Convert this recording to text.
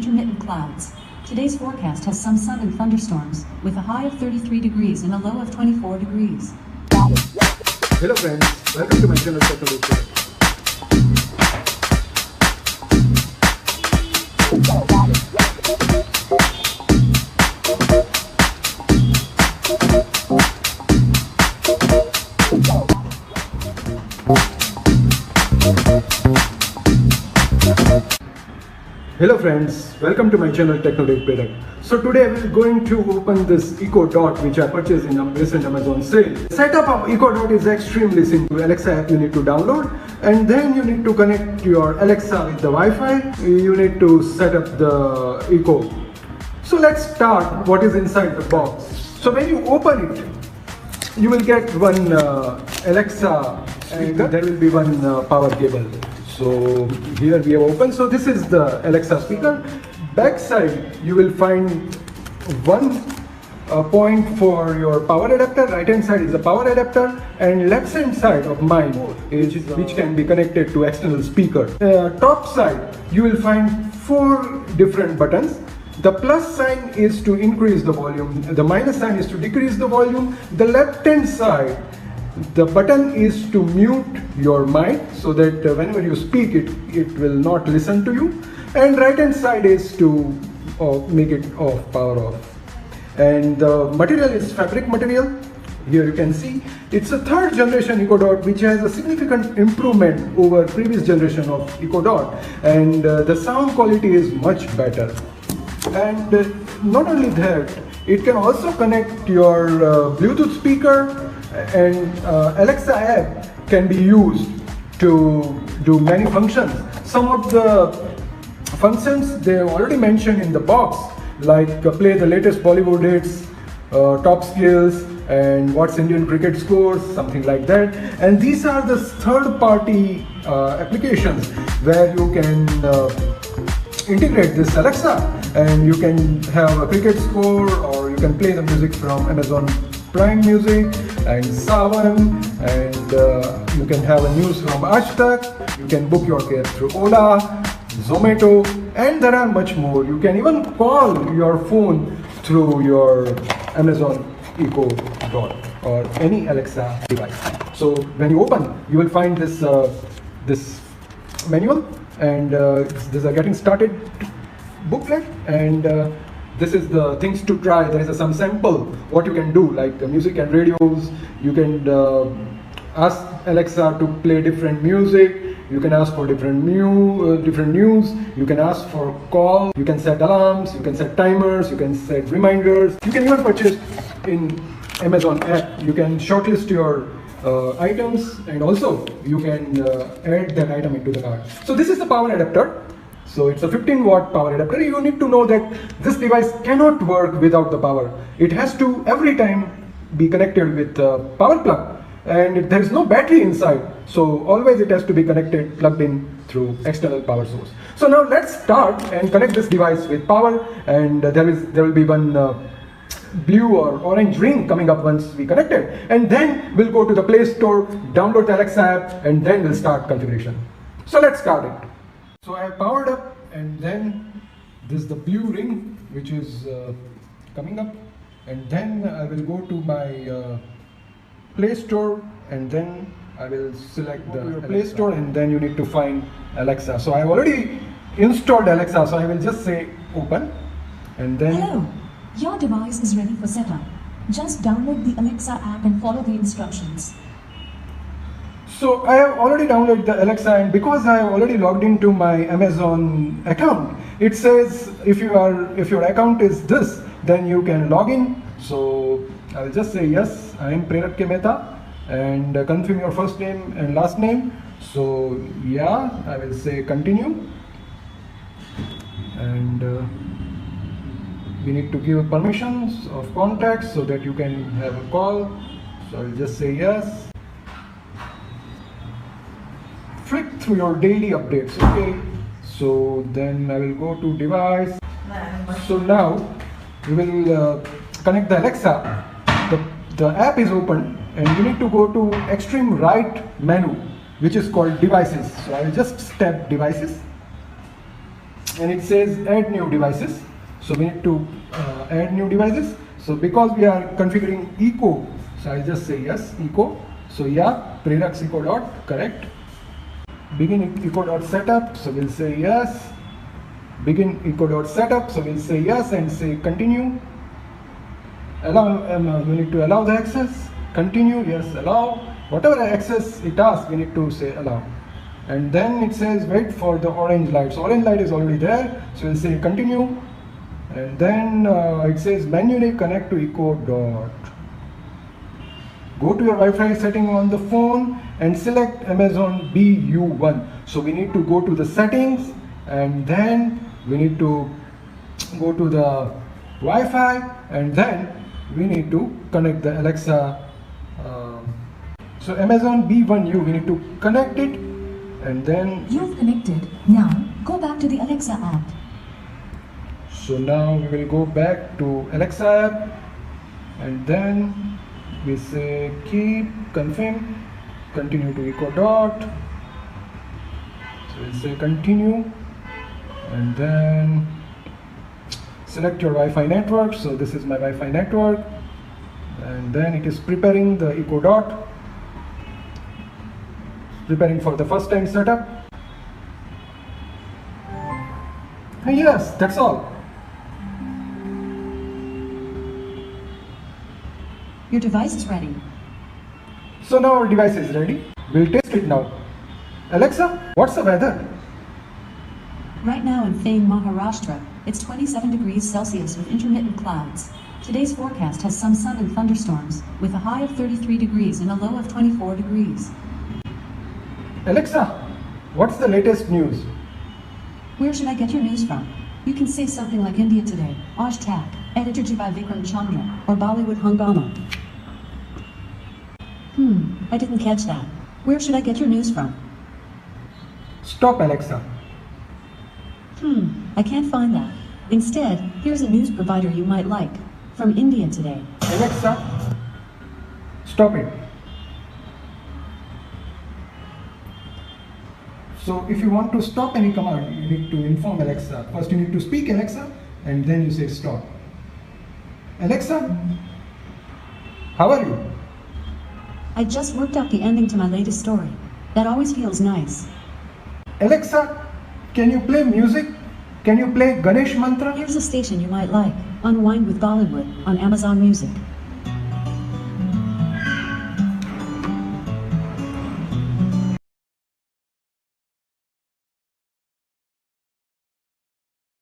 intermittent clouds. Today's forecast has some sun and thunderstorms, with a high of 33 degrees and a low of 24 degrees. Hello friends, welcome to my channel Technology. Hello friends, welcome to my channel Technology Product. So today we are going to open this Echo Dot which I purchased in a recent Amazon sale. Setup of Echo Dot is extremely simple. Alexa app you need to download, and then you need to connect your Alexa with the Wi-Fi. You need to set up the Echo. So let's start what is inside the box. So when you open it, you will get one Alexa and there will be one power cable. So here we have opened. So this is the Alexa speaker. Back side you will find one point for your power adapter. Right hand side is a power adapter, and left hand side of mine is which can be connected to external speaker. Top side you will find 4 different buttons. The plus sign is to increase the volume, the minus sign is to decrease the volume. The left hand side, the button is to mute your mic so that whenever you speak it will not listen to you, and right hand side is to make it off, power off. And the material is fabric material. Here you can see it's a 3rd generation Echo Dot which has a significant improvement over previous generation of Echo Dot, and the sound quality is much better. And not only that, it can also connect your Bluetooth speaker, and Alexa app can be used to do many functions. Some of the functions they have already mentioned in the box, like play the latest Bollywood hits, top skills, and what's Indian cricket scores, something like that. And these are the third-party applications where you can integrate this Alexa, and you can have a cricket score, or you can play the music from Amazon Prime Music and Saavn, and you can have a news from Aajtak. You can book your cab through Ola, Zomato, and there are much more. You can even call your phone through your Amazon Echo Dot or any Alexa device. So when you open, you will find this this manual, and this is a getting started booklet, and this is the things to try. There is some sample what you can do, like music and radios. You can ask Alexa to play different music. You can ask for different news. You can ask for call. You can set alarms. You can set timers. You can set reminders. You can even purchase in Amazon app. You can shortlist your items, and also you can add that item into the cart. So this is the power adapter. So it's a 15-watt power adapter. You need to know that this device cannot work without the power. It has to every time be connected with the power plug, and there is no battery inside. So always it has to be connected, plugged in through external power source. So now let's start and connect this device with power, and there will be one blue or orange ring coming up once we connect it, and then we'll go to the Play Store, download the Alexa app, and then we'll start configuration. So let's start it. So I have powered up, and then this is the blue ring which is coming up, and then I will go to my Play Store, and then I will select the Play Store, and then you need to find Alexa. So I have already installed Alexa, so I will just say open, and then Hello, your device is ready for setup. Just download the Alexa app and follow the instructions. So I have already downloaded the Alexa, and because I have already logged into my Amazon account, it says if your account is this, then you can log in. So I will just say yes, I am Prerak K. Mehta, and confirm your first name and last name. So yeah, I will say continue, and we need to give permissions of contacts so that you can have a call. So I will just say yes. Flick through your daily updates. Okay, so then I will go to device. So now we will connect the Alexa. The app is open, and you need to go to extreme right menu, which is called devices. So I will just tap devices, and it says add new devices. So we need to add new devices. So because we are configuring echo, so I just say yes, echo. So yeah, Prerux echo dot, correct. Begin echo dot setup, so we'll say yes. Begin echo dot setup, so we'll say yes and say continue. Allow, we need to allow the access, continue, yes, allow. Whatever access it asks, we need to say allow. And then it says wait for the orange light. So orange light is already there, so we'll say continue. And then it says manually connect to echo dot. Go to your Wi-Fi setting on the phone and select Amazon BU1. So we need to go to the settings and then we need to go to the Wi-Fi and then we need to connect the Alexa. So Amazon B1U, we need to connect it and then. You've connected. Now, go back to the Alexa app. So now we will go back to Alexa app and then we say keep confirm, continue to echo dot. So we'll say continue and then select your Wi-Fi network. So this is my Wi-Fi network and then it is preparing the echo dot, preparing for the first time setup. And yes, that's all. Your device is ready. So now our device is ready. We'll test it now. Alexa, what's the weather? Right now in Thane, Maharashtra, it's 27 degrees Celsius with intermittent clouds. Today's forecast has some sun and thunderstorms, with a high of 33 degrees and a low of 24 degrees. Alexa, what's the latest news? Where should I get your news from? You can say something like India Today, Aaj Tak, edited by Vikram Chandra, or Bollywood Hungama. I didn't catch that. Where should I get your news from? Stop, Alexa. I can't find that. Instead, here's a news provider you might like. From India Today. Alexa, stop it. So if you want to stop any command, you need to inform Alexa. First you need to speak Alexa and then you say stop. Alexa, how are you? I just worked out the ending to my latest story. That always feels nice. Alexa, can you play music? Can you play Ganesh Mantra? Here's a station you might like. Unwind with Bollywood on Amazon Music.